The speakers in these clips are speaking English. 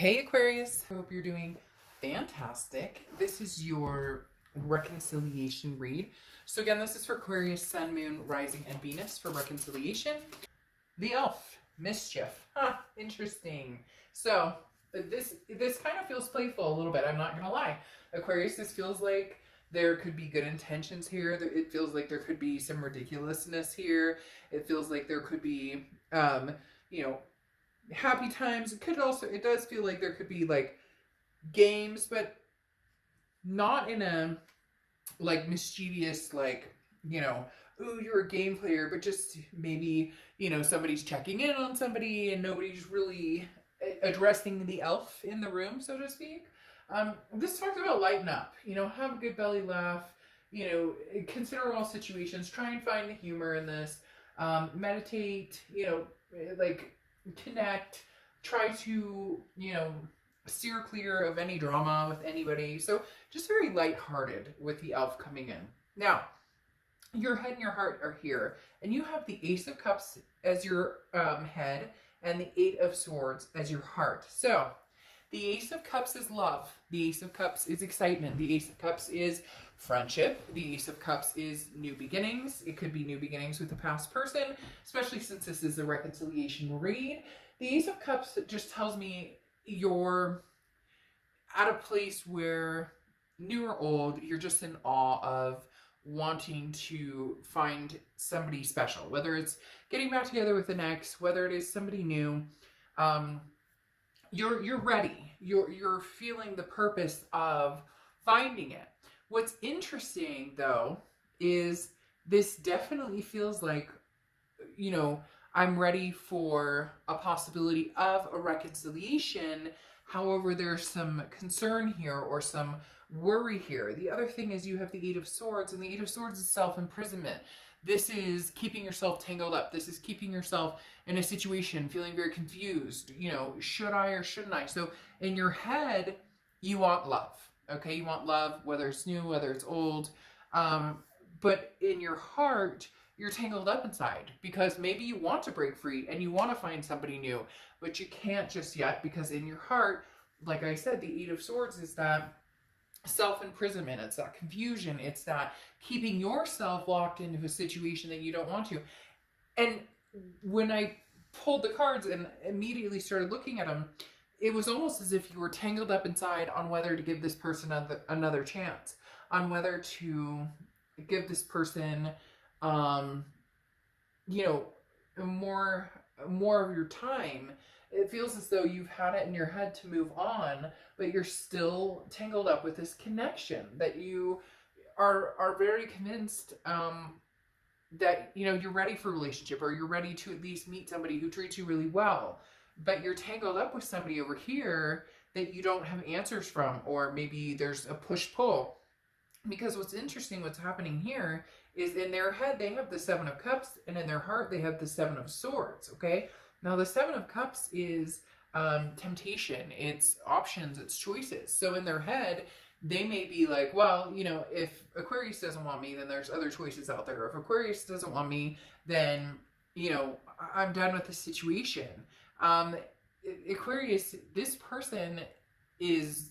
Hey Aquarius, I hope you're doing fantastic. This is your reconciliation read. So again, this is for Aquarius, Sun, Moon, Rising, and Venus for reconciliation. The Elf, Mischief. Interesting. So this kind of feels playful a little bit, I'm not gonna lie. Aquarius, this feels like there could be good intentions here. It feels like there could be some ridiculousness here. It feels like there could be, you know, happy times. It does feel like there could be like games, but not in a like mischievous, like, ooh, you're a game player, but just maybe, somebody's checking in on somebody and nobody's really addressing the elf in the room, so to speak. This talks about lighten up, have a good belly laugh, consider all situations, try and find the humor in this, meditate, like connect, try to, steer clear of any drama with anybody. So just very lighthearted with the elf coming in. Now, your head and your heart are here, and you have the Ace of Cups as your head and the Eight of Swords as your heart. So the Ace of Cups is love. The Ace of Cups is excitement. The Ace of Cups is friendship. The Ace of Cups is new beginnings. It could be new beginnings with a past person, especially since this is a reconciliation read. The Ace of Cups just tells me you're at a place where, new or old, you're just in awe of wanting to find somebody special, whether it's getting back together with an ex, whether it is somebody new. You're ready. You're feeling the purpose of finding it. What's interesting though is this definitely feels like, I'm ready for a possibility of a reconciliation. However, there's some concern here or some worry here. The other thing is you have the Eight of Swords, and the Eight of Swords is self-imprisonment. This is keeping yourself tangled up. This is keeping yourself in a situation, feeling very confused. Should I or shouldn't I? So in your head, you want love. Okay, you want love, whether it's new, whether it's old. But in your heart, you're tangled up inside because maybe you want to break free and you want to find somebody new, but you can't just yet because in your heart, like I said, the Eight of Swords is that self-imprisonment. It's that confusion. It's that keeping yourself locked into a situation that you don't want to. And when I pulled the cards and immediately started looking at them, it was almost as if you were tangled up inside on whether to give this person another chance, on whether to give this person more of your time. It feels as though you've had it in your head to move on, but you're still tangled up with this connection that you are very convinced that you're ready for a relationship, or you're ready to at least meet somebody who treats you really well, but you're tangled up with somebody over here that you don't have answers from, or maybe there's a push-pull. Because what's interesting, what's happening here is in their head, they have the Seven of Cups, and in their heart, they have the Seven of Swords, okay? Now, the Seven of Cups is temptation, it's options, it's choices. So in their head, they may be like, well, if Aquarius doesn't want me, then there's other choices out there. If Aquarius doesn't want me, then, I'm done with the situation. Aquarius, this person is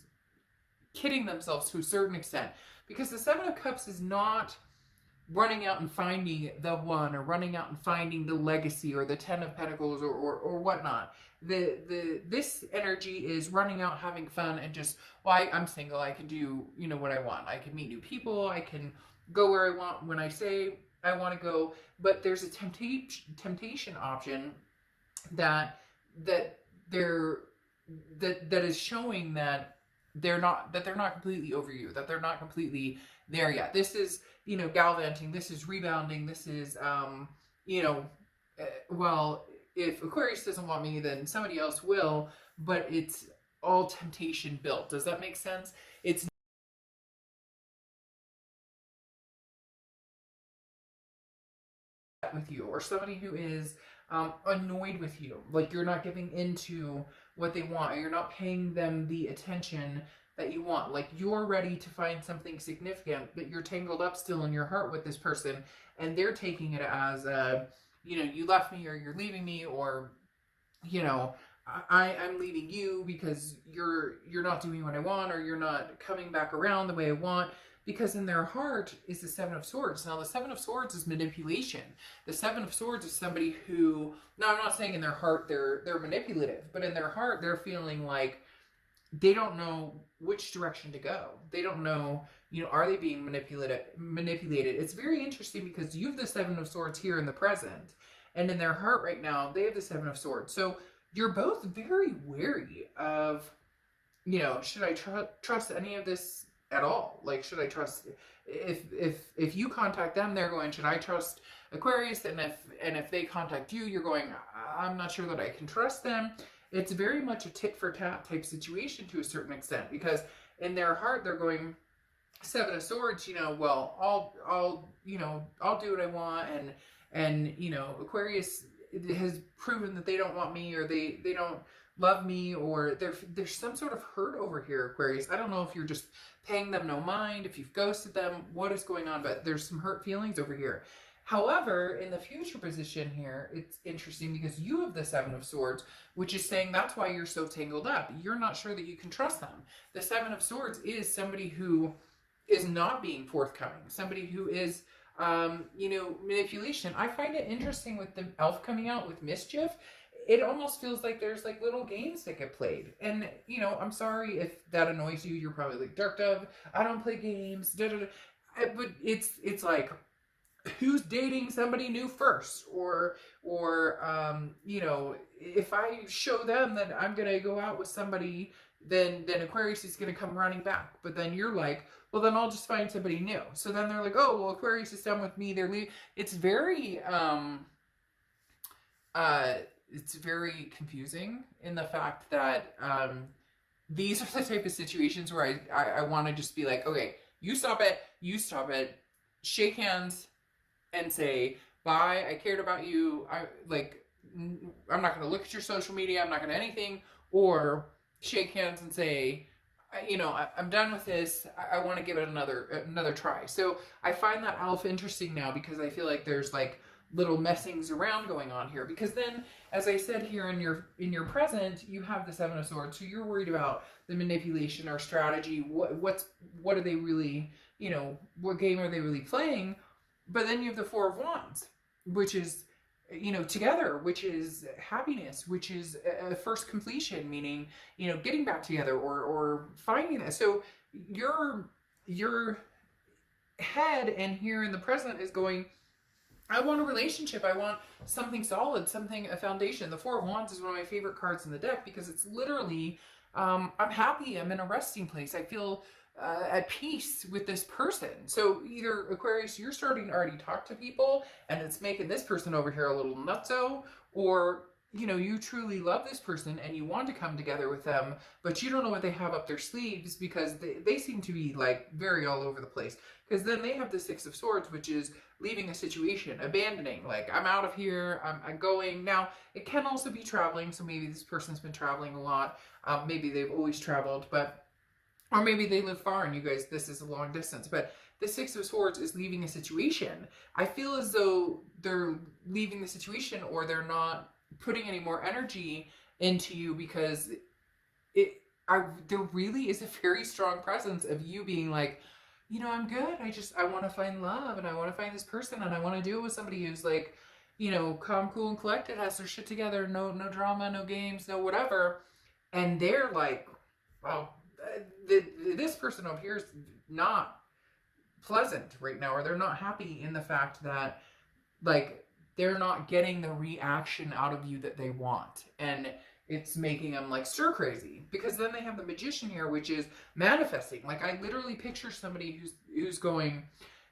kidding themselves to a certain extent, because the Seven of Cups is not running out and finding the one, or running out and finding the legacy, or the Ten of Pentacles, or whatnot. This energy is running out, having fun, and just, well, I'm single, I can do what I want. I can meet new people, I can go where I want when I say I want to go. But there's a temptation option that is showing that they're not completely over you, that they're not completely there yet. This is, gallivanting, this is rebounding, this is, well, if Aquarius doesn't want me, then somebody else will, but it's all temptation built. Does that make sense? It's with you, or somebody who is annoyed with you, like you're not giving into what they want, or you're not paying them the attention that you want. Like you're ready to find something significant, but you're tangled up still in your heart with this person, and they're taking it as you left me, or you're leaving me, or I'm leaving you because you're not doing what I want, or you're not coming back around the way I want. Because in their heart is the Seven of Swords. Now, the Seven of Swords is manipulation. The Seven of Swords is somebody who, now I'm not saying in their heart they're manipulative, but in their heart they're feeling like they don't know which direction to go. They don't know, are they being manipulated? It's very interesting because you have the Seven of Swords here in the present, and in their heart right now, they have the Seven of Swords. So you're both very wary of, should I trust any of this at all? Like, should I trust, if you contact them, they're going, should I trust Aquarius? And if they contact you, you're going, I'm not sure that I can trust them. It's very much a tit for tat type situation to a certain extent, because in their heart they're going, Seven of Swords, well, I'll do what I want, and Aquarius has proven that they don't want me, or they don't love me, or there's some sort of hurt over here, Aquarius. I don't know if you're just paying them no mind, if you've ghosted them, what is going on, but there's some hurt feelings over here. However, in the future position here, it's interesting because you have the Seven of Swords, which is saying that's why you're so tangled up. You're not sure that you can trust them. The Seven of Swords is somebody who is not being forthcoming, somebody who is, manipulation. I find it interesting with the elf coming out with mischief. It almost feels like there's like little games that get played. And, I'm sorry if that annoys you. You're probably like, Dark Dove, I don't play games. Da, da, da. But it's like, who's dating somebody new first? Or if I show them that I'm going to go out with somebody, then Aquarius is going to come running back. But then you're like, well, then I'll just find somebody new. So then they're like, oh, well, Aquarius is done with me. They're leaving. It's very, it's very confusing in the fact that these are the type of situations where I want to just be like, okay, you stop it, shake hands, and say, bye, I cared about you, I'm not going to look at your social media, I'm not going to anything, or shake hands and say, I'm done with this, I want to give it another try. So I find that elf interesting now, because I feel like there's like little messings around going on here, because then, as I said here, in your present, you have the Seven of Swords, so you're worried about the manipulation or strategy. What are they really, what game are they really playing? But then you have the Four of Wands, which is, together, which is happiness, which is a first completion, meaning, getting back together or finding that. So your head and here in the present is going, I want a relationship. I want something solid, a foundation. The Four of Wands is one of my favorite cards in the deck, because it's literally, I'm happy. I'm in a resting place. I feel at peace with this person. So either, Aquarius, you're starting to already talk to people and it's making this person over here a little nutso, or you truly love this person and you want to come together with them, but you don't know what they have up their sleeves, because they seem to be like very all over the place. Because then they have the Six of Swords, which is leaving a situation, abandoning, like, I'm out of here, I'm going. Now, it can also be traveling, so maybe this person's been traveling a lot, maybe they've always traveled, or maybe they live far and you guys, this is a long distance. But the Six of Swords is leaving a situation. I feel as though they're leaving the situation, or they're not putting any more energy into you, because there really is a very strong presence of you being like, I'm good. I want to find love, and I want to find this person, and I want to do it with somebody who's like, calm, cool, and collected, has their shit together, no drama, no games, no whatever. And they're like, well, this person over here is not pleasant right now, or they're not happy in the fact that, like, they're not getting the reaction out of you that they want, and it's making them like stir crazy. Because then they have the Magician here, which is manifesting. Like, I literally picture somebody who's going,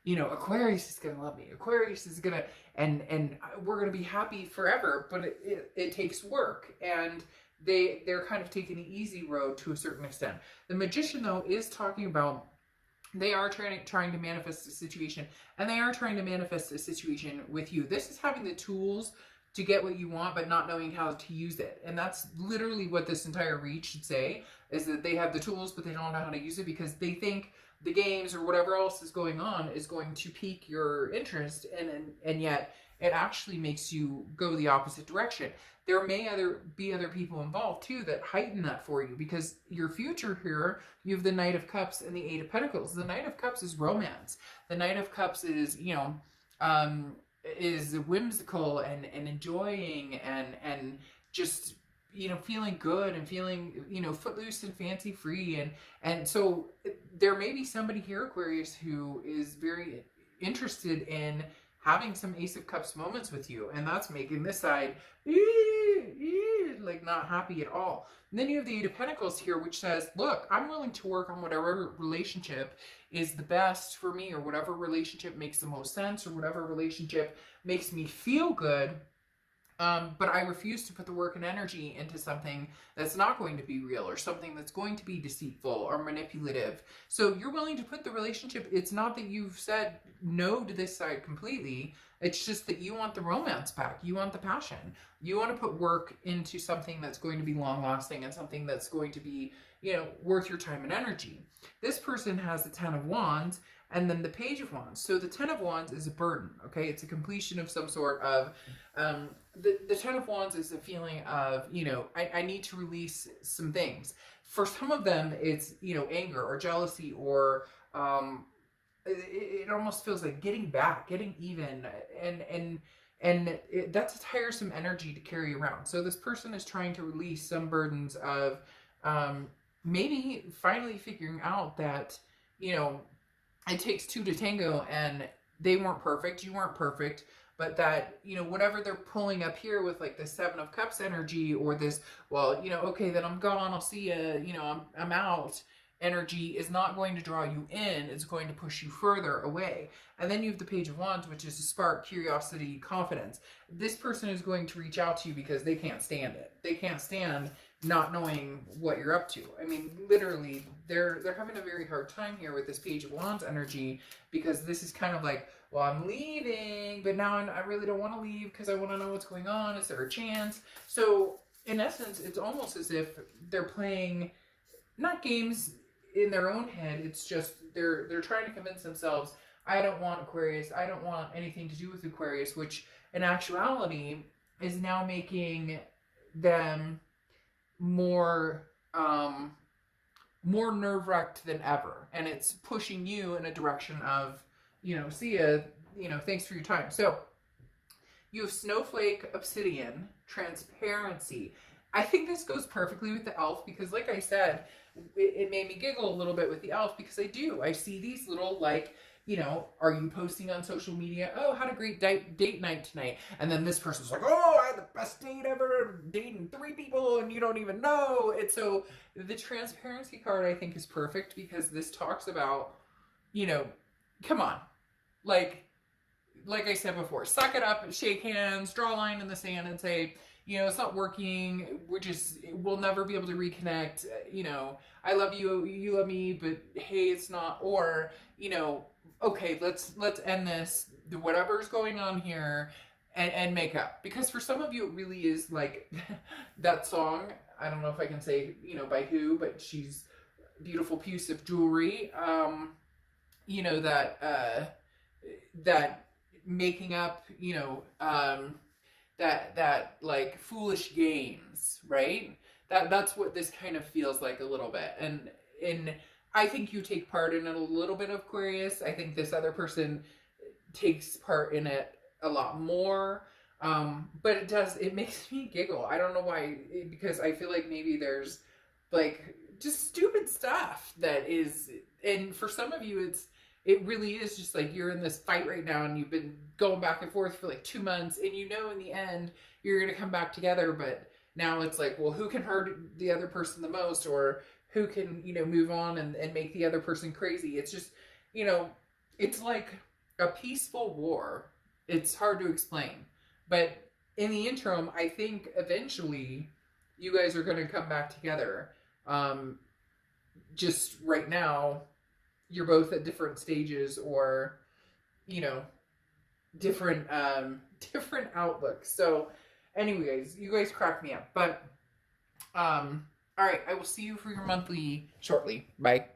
Aquarius is gonna love me, Aquarius is gonna, and we're gonna be happy forever, but it takes work, and they're kind of taking the easy road to a certain extent. The Magician, though, is talking about, they are trying to manifest a situation, and they are trying to manifest a situation with you. This is having the tools to get what you want, but not knowing how to use it. And that's literally what this entire read should say, is that they have the tools, but they don't know how to use it, because they think the games or whatever else is going on is going to pique your interest, and yet it actually makes you go the opposite direction. There may be other people involved too that heighten that for you, because your future here, you have the Knight of Cups and the Eight of Pentacles. The Knight of Cups is romance. The Knight of Cups is, you know, is whimsical and enjoying and just, you know, feeling good and feeling, you know, footloose and fancy free. And so there may be somebody here, Aquarius, who is very interested in having some Ace of Cups moments with you, and that's making this side like not happy at all. And then you have the Eight of Pentacles here, which says, look, I'm willing to work on whatever relationship is the best for me, or whatever relationship makes the most sense, or whatever relationship makes me feel good. But I refuse to put the work and energy into something that's not going to be real, or something that's going to be deceitful or manipulative. So you're willing to put the relationship, it's not that you've said no to this side completely, it's just that you want the romance back, you want the passion, you want to put work into something that's going to be long lasting, and something that's going to be, you know, worth your time and energy. This person has the Ten of Wands, and then the Page of Wands. So the Ten of Wands is a burden, okay? It's a completion of some sort of, the Ten of Wands is a feeling of, you know, I need to release some things. For some of them, it's, you know, anger or jealousy, or it almost feels like getting back, getting even, and that's a tiresome energy to carry around. So this person is trying to release some burdens of maybe finally figuring out that, you know, it takes two to tango, and they weren't perfect, you weren't perfect, but that, you know, whatever they're pulling up here with like the Seven of Cups energy, or this, well, you know, okay, then I'm gone, I'll see you, you know, I'm out energy, is not going to draw you in, it's going to push you further away. And then you have the Page of Wands, which is a spark, curiosity, confidence. This person is going to reach out to you because they can't stand it. They can't stand not knowing what you're up to. I mean, literally, they're having a very hard time here with this Page of Wands energy, because this is kind of like, well, I'm leaving, but now I really don't want to leave because I want to know what's going on. Is there a chance? So in essence, it's almost as if they're playing not games in their own head. It's just they're trying to convince themselves, I don't want Aquarius, I don't want anything to do with Aquarius, which in actuality is now making them more nerve-wracked than ever, and it's pushing you in a direction of, you know, see ya, you know, thanks for your time. So you have Snowflake, Obsidian, Transparency. I think this goes perfectly with the Elf, because like I said, it made me giggle a little bit with the Elf, because I see these little, like, you know, are you posting on social media, oh, had a great date night tonight, and then this person's like, oh, I had the best date ever, dating 3 people and you don't even know. And so the Transparency card, I think, is perfect, because this talks about, you know, come on, like I said before, suck it up, shake hands, draw a line in the sand and say, you know, it's not working, we'll never be able to reconnect, you know, I love you, you love me, but hey, it's not, or, you know, okay, let's end this, whatever's going on here, and make up. Because for some of you, it really is like that song, I don't know if I can say, you know, by who, but she's beautiful piece of jewelry, you know, that making up, you know, that like foolish games, right? That's what this kind of feels like a little bit. And I think you take part in it a little bit, Aquarius. I think this other person takes part in it a lot more. But it makes me giggle. I don't know why, because I feel like maybe there's like just stupid stuff that is, and for some of you, it really is just like you're in this fight right now, and you've been going back and forth for like 2 months, and you know in the end you're going to come back together, but now it's like, well, who can hurt the other person the most, or who can, you know, move on and make the other person crazy. It's just, you know, it's like a peaceful war. It's hard to explain. But in the interim, I think eventually you guys are going to come back together. Just right now, you're both at different stages, or, you know, different outlooks. So anyways, you guys crack me up. But all right, I will see you for your monthly shortly. Bye.